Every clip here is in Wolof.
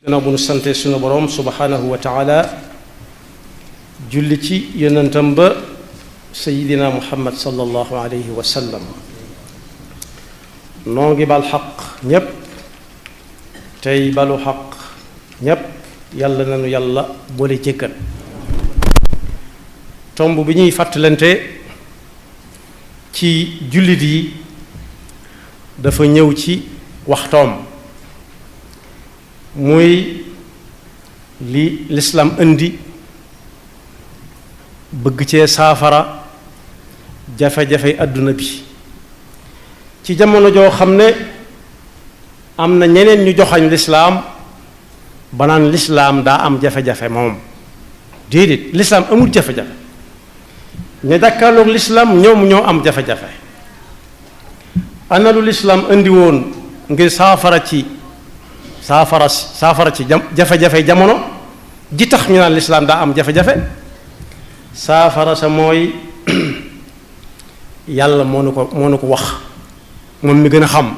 gannaaw bu nu sante sunu boroom subhanahu wa taala julli ci yonentam ba sayidina muhammad sallallahu alayhi wa sallam noo ngi bal xaq ñépp tey balu xaq ñépp yàlla nanu yàlla boole jëkkal tomb bi ñuy fàttalante ci jullit yi dafa ñëw ci waxtoom muy li lislaam indi bëgg cee saafara jafe-jafe àdduna bi ci jamono joo xam ne am na ñeneen ñu joxañ lislaam ba naan lislaam daa am jafe-jafe moom déedéet lislaam amul jafe-jafe ña jàkkaarloog lislaam ñoom ñoo am jafe-jafe ana lu lislaam indi woon ngir saafara ci jafe-jafe jamono ji tax ñu naan lislaam daa am jafe-jafe saafara sa mooy yàlla moo nu ko wax moom mi gën a xam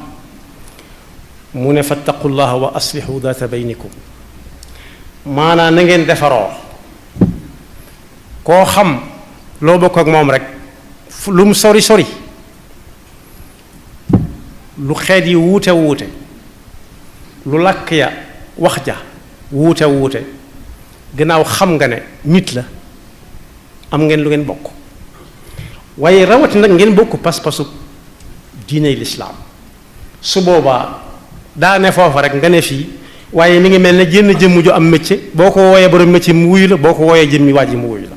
mu ne fattaqullaha wa aslihu daata baynikum maanaam na ngeen defaroo koo xam loo bokk ak moom rek lu mu sori sori lu xeet yi wuute lu làkk ya wax ja wuute gannaaw xam nga ne nit la am ngeen lu ngeen bokk waaye rawati nag ngeen bokk pas-pasu diiney lislaam su boobaa daa ne foofa rek nga ne fii waaye mi ngi mel ne jënn jëmm ju am métier boo ko wooyee borom métier mu wuyu la boo ko wooyee jëmmi waa ji mu wuyu la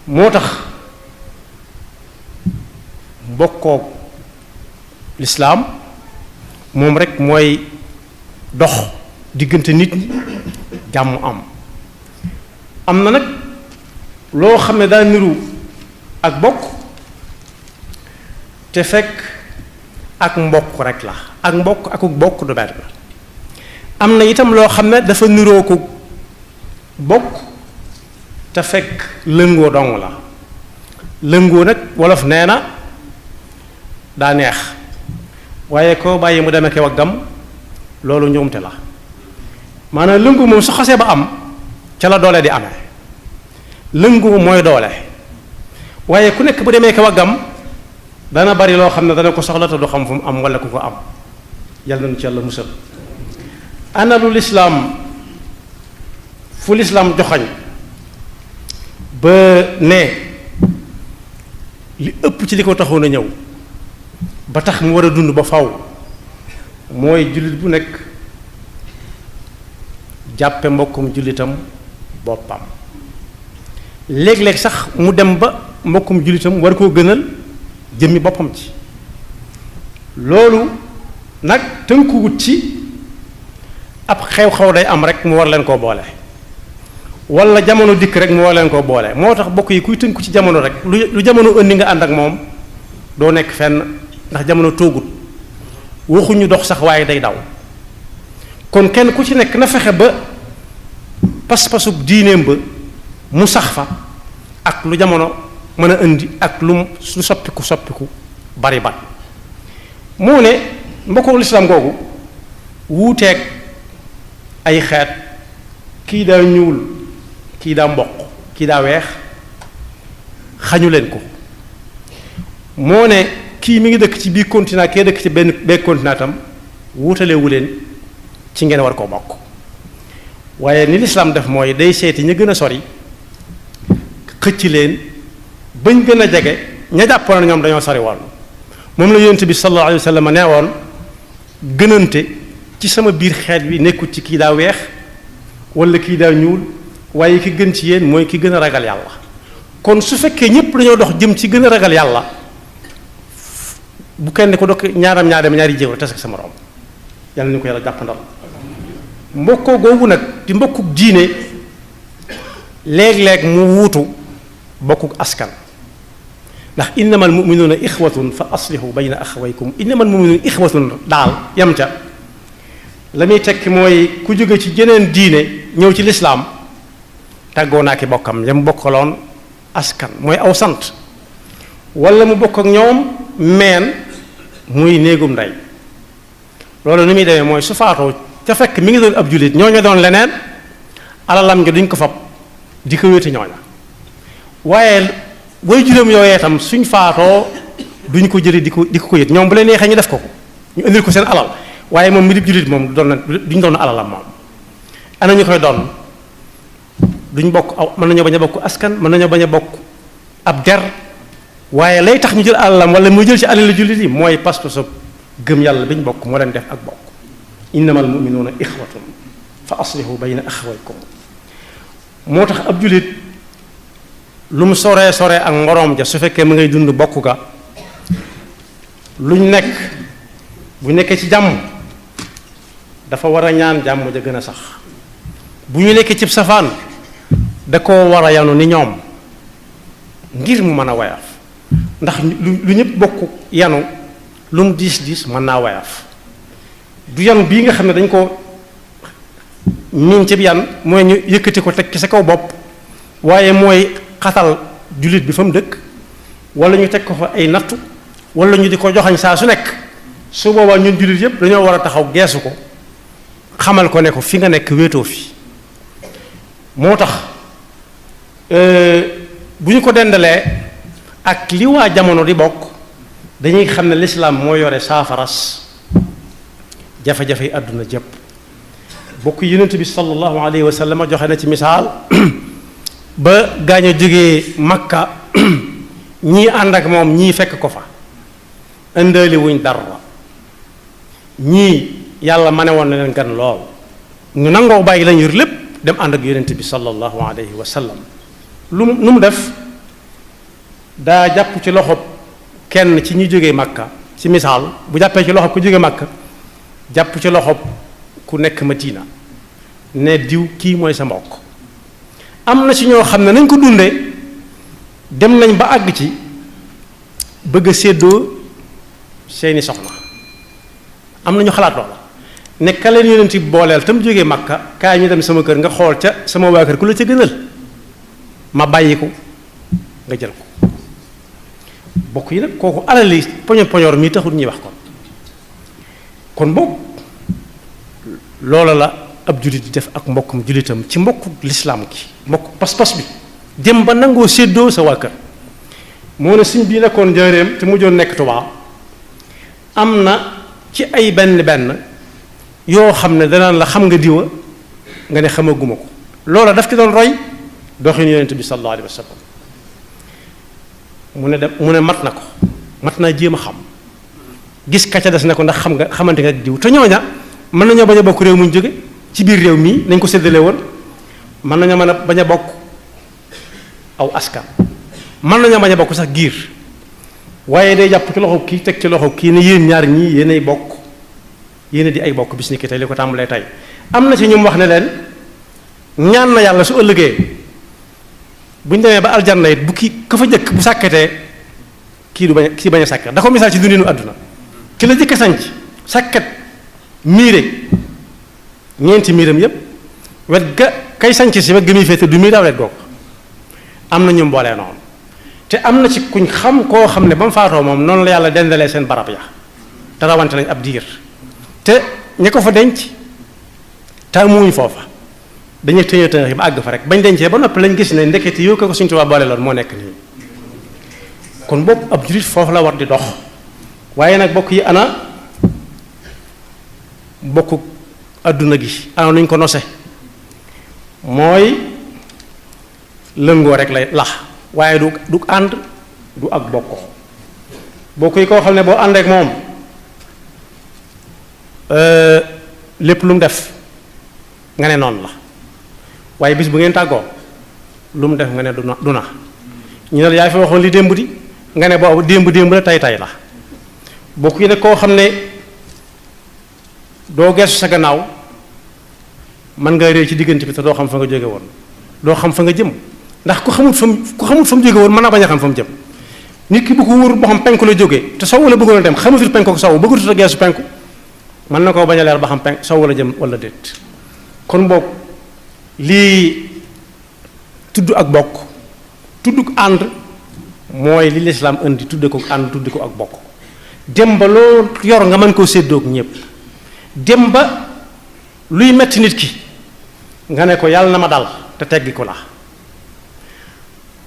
moo tax mbokkoo lislaam moom rek mooy dox diggante nit ñi jàmm am na nag loo xam ne daa niru ak bokk te fekk ak mbokk rek la ak mbokk akuk bokk du benn am na itam loo xam ne dafa niroo ko bokk te fekk lëngoo dong la lëngoo nag wolof nee na daa neex waaye koo bàyyi mu demee ke waggam loolu njuumte la maanaam lëngu moom su xasee ba am ca la doole di amee lëngu mooy doole waaye ku nekk bu demee ke waggam dana bari loo xam ne dana ko soxla te du xam fu mu am wala ku ko am yàlla nañu ci yàlla musal ana lu lislaam fu lislaam joxañ ba ne li ëpp ci li ko taxoon a ñëw ba tax mu war a dund ba faw mooy jullit bu nekk jàppe mbokkum jullitam boppam léeg-léeg sax mu dem ba mbokkum jullitam war koo gënal jëmmi boppam ci loolu nag tënkuwut ci ab xew-xew day am rek mu war leen koo boole wala jamono dikk rek mu war leen koo boole moo tax bokk yi kuy tënku ci jamono rek lu jamono indi nga ànd ak moom doo nekk fenn ndax jamono toogut waxuñu dox sax waaye day daw kon kenn ku ci nekk na fexe ba pas-pasub diineem ba mu sax fa ak lu jamono mën a indi ak lu soppiku bari bat moo ne mbokku lislaam googu wuuteeg ay xeet kii daa ñuul kii daa mboq kii daa weex xañu leen ko moo ne kii mi ngi dëkk ci biir continent kee dëkk ci benn continent tam wuutalewu leen ci ngeen war koo bokk waaye ni lislaam def mooy day seeti ña gën a sori xëcc leen bañ gën a jege ña jàppoon ñoom dañoo sori woon moom la yonent bi sallallahu alayhi wa sallam nee woon gënante ci sama biir xeet bi nekkul ci kii daa weex wala kii daa ñuul waaye ki gën ci yéen mooy ki gën a ragal yàlla kon su fekkee ñépp dañoo dox jëm ci gën a ragal yàlla bu kenn ko dokk ñaari jéego te ak sa moroom yàlla ñu ko yàlla jàppandal mbokkoo googu nag di mbokkuk diine léeg-léeg mu wuutu bokkuk askan ndax innamal mu'minuuna ixwatun fa aslihu bayna axawaykum innamal mu'minuuna ixwatun daal yam ca la muy tekki mooy ku jóge ci jeneen diine ñëw ci lislaam tàggoo naa ki bokkam yam bokkaloon askan mooy aw sant wala mu bokk ak ñoom meen muy néegum ndey loolu ni muy demee mooy su faatoo ca fekk mi ngi doon ab jullit ñooñu doon leneen alalam ngi duñ ko fab di ko wéeti ñooña waaye way juróom yooyee itam suñ faatoo duñ ko jëlee di ko yët ñoom bu leen neexee ñu def ko ñu indil ko seen alal waaye moom mi di jullit moom duñ doon alalam moom ana ñu koy doon duñ bokk aw mën nañoo bañ a bokk askan mën nañoo bañ a bokk ab der waaye lay tax ñu jël alalam wala mu jël ci alal jullit yi mooy pas-pasu gëm yàlla biñ bokk moo leen def ak bokk innamal mu'minuuna ixwatun fa aslihu bayna axawaykum moo tax ab jullit lu mu soree ak ngoroom ja su fekkee mu ngay dund bokk ga luñ nekk bu nekkee ci jàmm dafa war a ñaan jàmm ja gën a sax bu ñu nekkee cib safaan da koo war a yanu ni ñoom ngir mu mën a wayaf ndax lu ñëpp bokk yanu lu mu diis mën naa wayaf du yan bii nga xam ne dañ ko miin ci yan mooy ñu yëkkati ko teg ci sa kaw bopp waaye mooy xatal jullit bi fa mu dëkk wala ñu teg ko fa ay nattu wala ñu di ko joxañ saa su nekk su boobaa ñun jullit yëpp dañoo war a taxaw geesu ko xamal ko ne ko fi nga nekk wéetoo fi moo tax bu ñu ko dendalee ak li waa jamono di bokk dañuy xam ne lislaam moo yore saafaras jafe-jafe yi àdduna jëpp bokk yonent bi sallallahu alayhi wa sallam joxe na ci misaal ba gaañ a jógee Makka ñii ànd ak moom ñii fekk ko fa indaali wuñ dara ñii yàlla ma ne woon na leen gan lool ñu nangoo bàyyi lañ yor lépp dem ànd ak yonent bi sallallahu alayhi wa sallam lu mu def daa jàpp ci loxob kenn ci ñi jógee Makka ci misaal bu jàppee ci loxob ku jógee Makka jàpp ci loxob ku nekk Madina ne diw kii mooy sa mbokk am na ci ñoo xam ne nañ ko dundee dem nañ ba àgg ci bëgg a séddoo seeni soxna am na ñu xalaat loola ne ka leen yonent bi booleel tam jógee Makka kaay ñu dem sama kër nga xool ca sama waa kër ku la ca gënal ma bàyyi ko nga jël ko bokk yi nag kooku alali poñoor mii taxul ñuy wax kon boobu loola la ab jullit di def ak mbokkum jullitam ci mbokku lislaam gi mbokk pas-pas bi dem ba nangoo séddoo sa waa kër moo ne suñ bii nekkoon njaareem te mujjoon nekk Tuubaa am na ci ay benn yoo xam ne danaan la xam nga diwa nga ne xamaguma ko loola daf ci doon roy doxin yonent bi sallallahu alayhi wa sallam mu ne mat na ko mat naa jéem a xam gis ka ca des ne ko ndax xamante nga ak diw te ñooña mën nañoo bañ a bokk réew mu ñu jóge ci biir réew mii nañ ko séddale woon mën nañoo mën a bañ a bokk aw askan mën nañoo bañ a bokk sax giir waaye day jàpp ci loxo kii teg ci loxo kii ne yéen ñaar ñii yéenay bokk yéen di ay bokk bis ni ki tey li ko tàmbalee tey am na ci ñum wax ne leen ñaan na yàlla su ëllëgee bu ñu demee ba aljanna it bu kii ka fa jëkk bu sàkketee kii bañ a sàkket da ko misaal ci dundinu àdduna ki la jëkk sanc sàkket miire ñeenti miiram yépp wet ga kay sanc si wet ga muy féete du miir daa wet googu am na ñu mboolee noonu te am na ci kuñ xam koo xam ne ba mu faatoo moom noonu la yàlla dendalee seen barab ya te rawante nañ ab diir te ñi ko fa denc taamuwuñ foofa dañuy tëñë ba àgg fa rek bañ dencee ba noppi lañ gis ne ndekete yoo ko Sëriñ Tuubaa boole loon moo nekk nii kon boobu ab jullit foofu la war di dox waaye nag bokk yi ana bokku adduna gi ana nuñ ko nose mooy lëngoo rek lay lax waaye du ànd du ak bokk yi koo xam ne boo ànd ak moom lépp lu mu def nga ne noonu la waaye bis bu ngeen tàggoo lu mu def nga ne du na ñu ne la yaa fi waxoon li démb di nga ne boobu démb la tay la bokk yi nag koo xam ne doo geesu sa gannaaw mën nga réer ci diggante bi te doo xam fa nga jóge woon doo xam fa nga jëm ndax ku xamut fa mu jóge woon mën naa bañ a xam fa mu jëm nit ki bu ko wóor boo xam penku la jógee te sow la bëggoon dem xamatul penku ko sow bëggatut a geesu penku mën na koo bañ a leer ba xam penku sow la jëm wala déet kon boog lii tudd ak bokk tudd ànd mooy li lislaam indi tudde ko ànd tudde ko ak bokk dem ba loo yor nga mën koo séddoog ñépp dem ba luy metti nit ki nga ne ko yàlla na ma dal te teggi ko la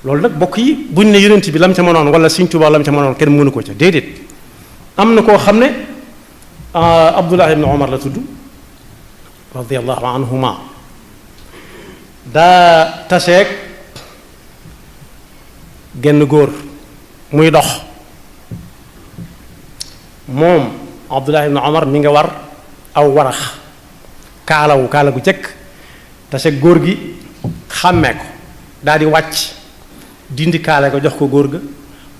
loolu nag bokk yi buñ ne yonent bi lam ca mënoon wala Sëriñ Tuubaa lam ca mënoon kenn mënu ko ca déedéet am na koo xam ne Abdullah ibn Omar la tudd radiyallahu anhuma daa taseeg genn góor muy dox moom Abdullah ibn Omar mi nga war aw warax kaala gu jëkk taseeg góor gi xàmmee ko daal di wàcc dindi kaala ko jox ko góor ga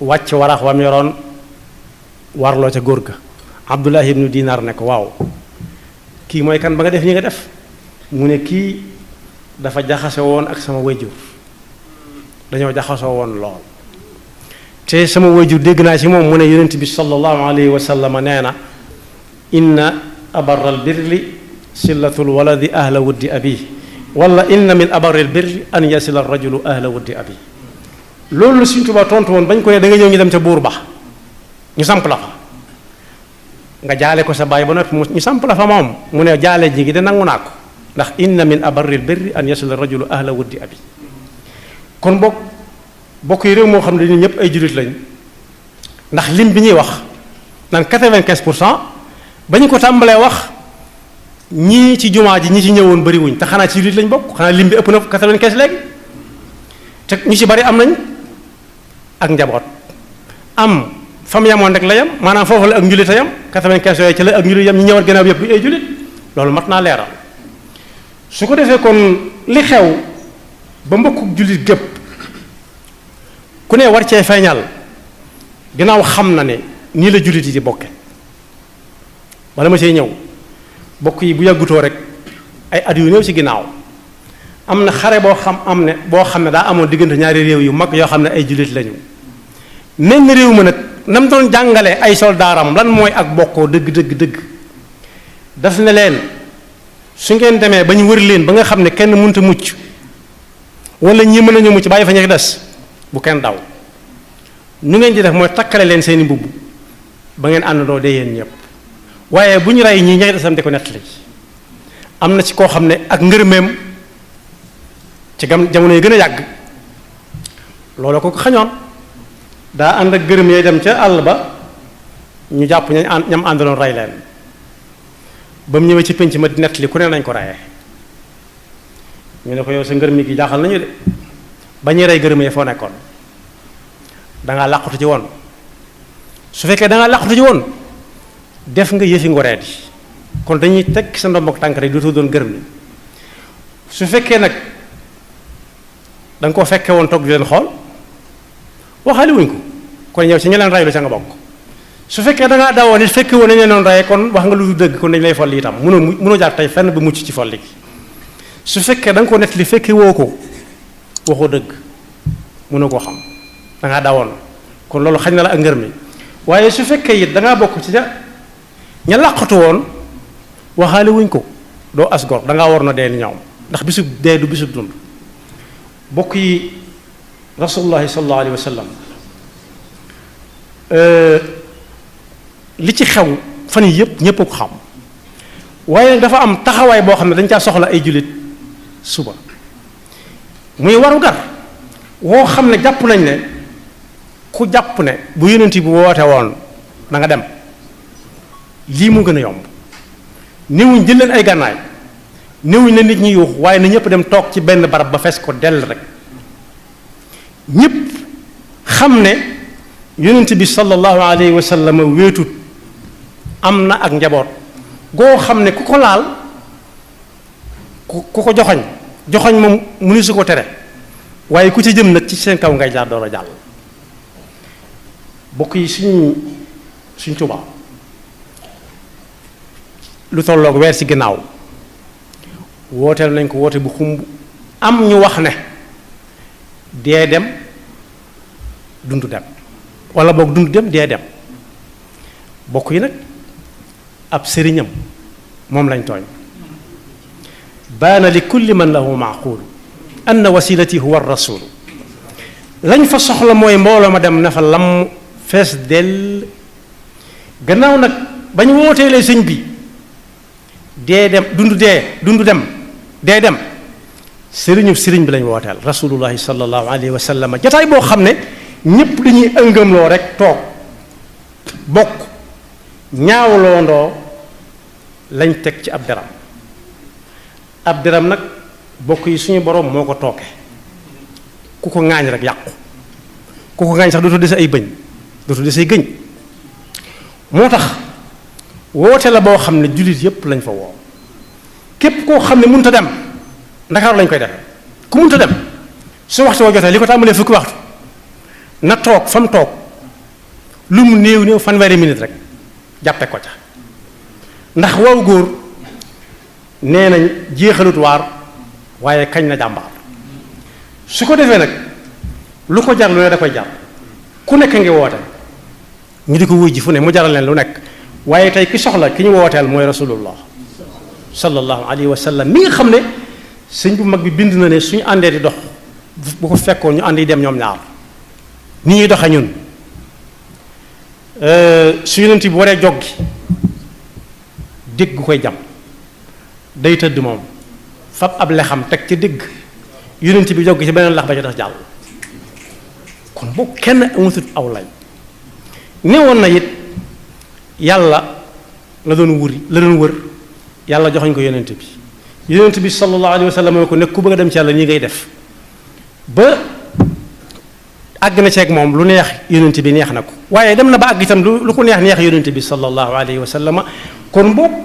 wàcc warax wam yoroon warloo ca góor ga Abdullah ibnu Dinar ne ko waaw kii mooy kan ba nga def ñi nga def mu ne kii dafa jaxase woon ak sama wayjur dañoo jaxasoo woon lool te sama wayjur dégg naa ci moom mu ne yonent bi sallallahu alayhi wa sallam nee na inna abarral birri sillatul waladi ahla wuddi abi wala inna min abarril birri an yasila rajulu ahla wuddi abi loolu la Sëriñ Tuubaa tontu woon bañ ko ne da nga ñëw ñu dem ca buur ba ñu samp la fa nga jaale ko sa baay ba noppi ñu samp la fa moom mu ne jaale ji gi de nangu naa ko ndax inna min abarril birri an yasila rajulu ahla wuddi abi kon bokk yi réew moo xam ne ñun ñëpp ay jullit lañ ndax lim bi ñuy wax naan 95% ba ñu ko tàmbalee wax ñii ci jumaa ji ñi ci ñëwoon bariwuñ te xanaa ci jullit lañ bokk xanaa lim bi ëpp na 95 léegi te ñu ci bari am nañ ak njaboot am fam yamoon rek la yam maanaam foofu la ak njullit a yam 95 yooyu ci la ak njullit yam ñi ñëwaat gannaaw yëpp bu ay jullit loolu mat naa leeral su ko defee kon li xew ba mbokku jullit gépp ku ne war cee feeñal ginnaaw xam na ne nii la jullit yi di bokke bala ma see ñëw bokk yi bu yàggutoo rek ay at yu néew ci ginnaaw am na xare boo xam ne daa amoon diggante ñaari réew yu mag yoo xam ne ay jullit lañu nenn réew ma nag nam doon jàngale ay soldaaram lan mooy ak bokkoo dëgg daf ne leen su ngeen demee ba ñu wër leen ba nga xam ne kenn mënut a mucc wala ñi mën nañu mucc bàyyi fa ña des bu kenn daw nu ngeen di def mooy takkale leen seeni mbubb ba ngeen àndandoo dee yéen ñëpp waaye bu ñu rey ñii ña desam di ko nettali am na ci koo xam ne ak ngërmeem ci jamono yi gën a yàgg loolu ko xañoon daa ànd ak gërëm yooyu dem ca àll ba ñu jàpp ñam àndaloon rey leen ba mu ñëwee ci pénc ma di nettali ku ne nañ ko reyee ñu ne ko yow sa ngërëm gi jaaxal nañu de ba ñuy rey gërëm yi foo nekkoon dangaa làqutu ci woon su fekkee dangaa làqutu ci woon def nga yëfi ngoreet yi kon dañuy teg sa ndombok tànk rek dootoo doon gërëm ni su fekkee nag da nga ko fekke woon toog di leen xool waxaale wuñ ko kon yow ci ña leen raylu ca nga bokk su fekkee da ngaa dawoon it fekke woon nañ leen doon raye kon wax nga lu du dëgg kon dañ lay folli itam mënoo jaar tey fenn ba mucc ci folli gi su fekkee da nga ko nett li fekke woo ko waxoo dëgg mënoo koo xam da ngaa dawoon kon loolu xañ na la ak ngër mi waaye su fekkee it da ngaa bokk ci ña làqatu woon waxaale wuñ ko doo asgor da ngaa war na dee ni ñoom ndax bisub dee du bisub dund bokk yi rasulullahi sallallahu alayhi wa sallam li ci xew fan yi yëpp ñëpp ko xam waaye nag dafa am taxawaay boo xam ne dañ caa soxla ay jullit suba muy waru gar woo xam ne jàpp nañ ne ku jàpp ne bu yonent bi woote woon na nga dem lii mu gën a yomb néewuñ jël leen ay gànnaay néewuñ na nit ñi yuux waaye na ñëpp dem toog ci benn barab ba fees ko dell rek ñëpp xam ne yonent bi sallallahu alayhi wa sallam wéetut am na ak njaboot goo xam ne ku ko laal ku ko joxoñ moom mu ni su ko tere waaye ku ci jëm nag ci seen kaw ngay jaar door a jàll bokk yi suñ Tuubaa lu tolloog weer ci ginnaaw wooteel nañ ko woote bu xumb am ñu wax ne dee dem dund dem wala boog dund dem dee dem bokk yi nag ab sëriñam moom lañ tooñ baana li kulli man lahu maaqulu anna wasilati huwa rasul lañ fa soxla mooy mbooloo ma dem na fa lam fees dell gannaaw nag bañ wooteelee sëñ bi dee dem dund dem dee dem sëriñ bi lañ wooteel rasulullahi sallallahu alayhi wa sallam jataay boo xam ne ñépp dañuy ëngamloo rek toog bokk ñaawloondoo lañ teg ci ab deram nag bokk yi suñu borom moo ko tooke ku ko ŋaañ rek yàqu ku ko ŋaañ sax dootoo dese ay bëñ dootoo dese ay gëñ moo tax woote la boo xam ne jullit yépp lañ fa woo képp koo xam ne mënut a dem Ndakaaru lañ koy def ku mënut a dem su waxtu woo jotee li ko tàmbalee fukki waxtu na toog fa mu toog lu mu néew fanweeri minute rek jàppe ko ca ndax waaw góor nee nañ jeexalut waar waaye kañ na jàmbaar su ko defee nag lu ko jar lu ne da koy jar ku nekk ngi woote ñu di ko wuy ji fu ne mu jaral leen lu nekk waaye tey ki soxla ki ñu wooteel mooy rasulullah sallallahu alayhi wa sallam mi nga xam ne sëñ bu mag bi bind na ne suñu àndee di dox bu ko fekkoon ñu ànd yi dem ñoom ñaar ni ñuy doxe ñun su yonent bi waree joggi dégg gu koy jam day tëdd moom fab ab lexam teg ci dégg yonent bi joggi ci beneen lax ba ci tax jàll kon boo kenn amatut aw lay newoon na it yàlla la doon wër yàlla joxoñ ko yonent bi sallallahu alayhi wa sallam ko nekk ku bëgg a dem ci yàlla nii ngay def ba àgg na ceeg moom lu neex yonent bi neex na ko waaye dem na ba àgg itam lu ko neex yonent bi sallallahu alayhi wa sallam kon boobu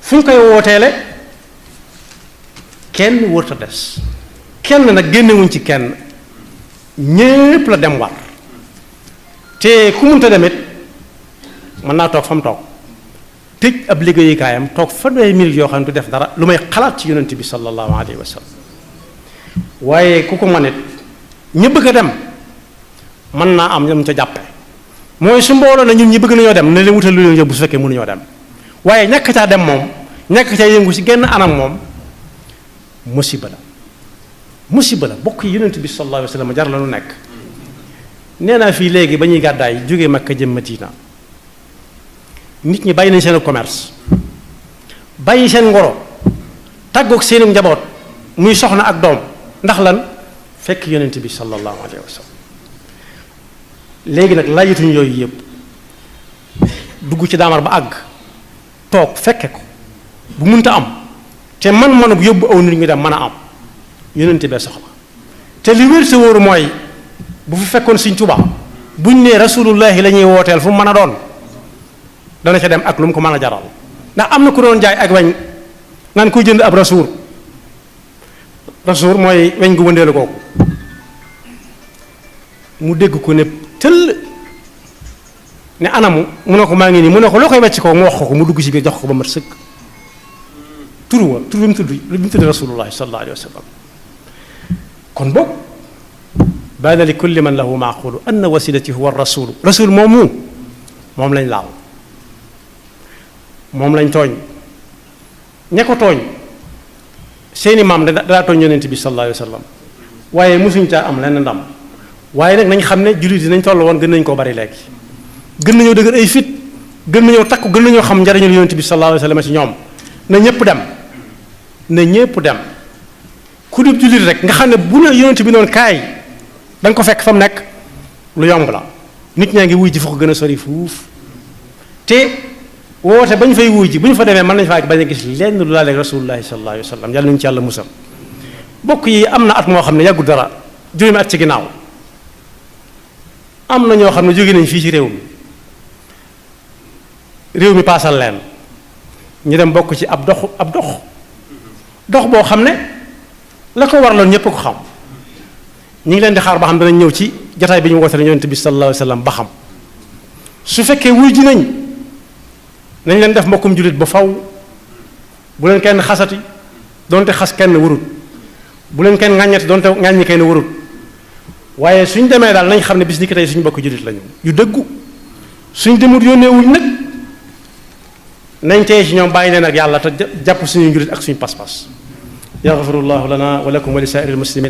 fu ñu koy wooteele kenn wërta des kenn nag génnewuñ ci kenn ñépp la dem war te ku munta demit mën naa toog fa mu toog tëj ab liggéeyukaayam toog fanweeri minute yoo xam ne du def dara lu may xalaat ci yonent bi sallallahu alayhi wa sallam waaye ku ko manit ñi bëgg a dem mën naa am ñoom ca jàppe mooy su mbooloo na ñun ñi bëgg nañoo dem ne leen wutal lu leen yóbbu su fekkee mënuñoo dem waaye ñàkk caa dem moom ñàkk caa yëngu ci genn anam moom musiba la bokk yi yonent bi sallallahu alayhi wa sallam jar la nu nekk nee naa fii léegi ba ñuy gàddaay jógee Makka jëm Madina nit ñi bàyyi nañ seen commerce bàyyi seen ngoro tàggoog seenu njaboot muy soxna ak doom ndax lan fekk yonent bi sallallahu alayhi wa sallam léegi nag layituñ yooyu yëpp dugg ci daamar ba àgg toog fekke ko bu munta am te man bu yóbbu aw nit ñu dem mën a am yonent bee soxla te li wér sa wóoru mooy bu fi fekkoon Sëñ Tuubaa buñ nee rasulullahi la ñuy wooteel fu mu mën a doon dana ca dem ak lu mu ko mën a jaral ndax am na ku doon jaay ak weñ naan koy jënd ab rasuur mooy weñ gu wëndeelu kooku mu dégg ko ne tëll ne anamu mu ne ko maa ngi nii mu ne ko loo koy wecc ko mu wax ko mu dugg ci biir jox ko ba mat sëkk tur bi mu tudd rasulullahi sallallahu alayhi wa sallam kon boog baana li kulli man lahu maaqulu anna wasilati huwa rasulu rasul moom lañ laal moom lañ tooñ ña ko tooñ seeni maam daa tooñ yonent bi sallallahu alayhi wa sallam waaye mosuñ caa am lenn ndam waaye nag nañ xam ne jullit yi nañ toll woon gën nañ koo bari léegi gën nañoo dëgër ay fit gën nañoo takku gën nañoo xam njariñul yonent bi sallallahu alayhi wa sallam ci ñoom na ñépp dem ku dib jullit rek nga xam ne bu ne yonent bi noonu kaay da nga ko fekk fa mu nekk lu yomb la nit ñaa ngi wuy ji fa ko gën a sori fuuf te woote bañ fay wuy ji bu ñu fa demee mën nañ faa bañ a gis lenn lu laaleeg rasulullahi sallallahu alayhi wa sallam yàlla nañu ci yàlla musal bokk yi am na at moo xam ne yàggul dara juróomi at ci ginnaaw am na ñoo xam ne jóge nañ fii ci réew mi paasal leen ñu dem bokk ci ab dox boo xam ne la ko waraloon ñépp ko xam ñu ngi leen di xaar ba xam danañ ñëw ci jataay bi ñu woote yonent bi sallallahu alayhi wa sallam ba xam su fekkee wuy ji nañ leen def mbokkum jullit ba faw bu leen kenn xasati doonte xas kenn warut bu leen kenn ŋàññati doonte ŋàññi kenn warut waaye suñ demee daal nañ xam ne bis ni ki tey suñu mbokk jullit lañu yu dëggu suñ demut yónnee wuñ nag nañ tey ci ñoom bàyyi leen ak yàlla te jàpp suñu njullit ak suñu pas-pas yaxfirullahu lana wa lakum wa li saa'iril muslimin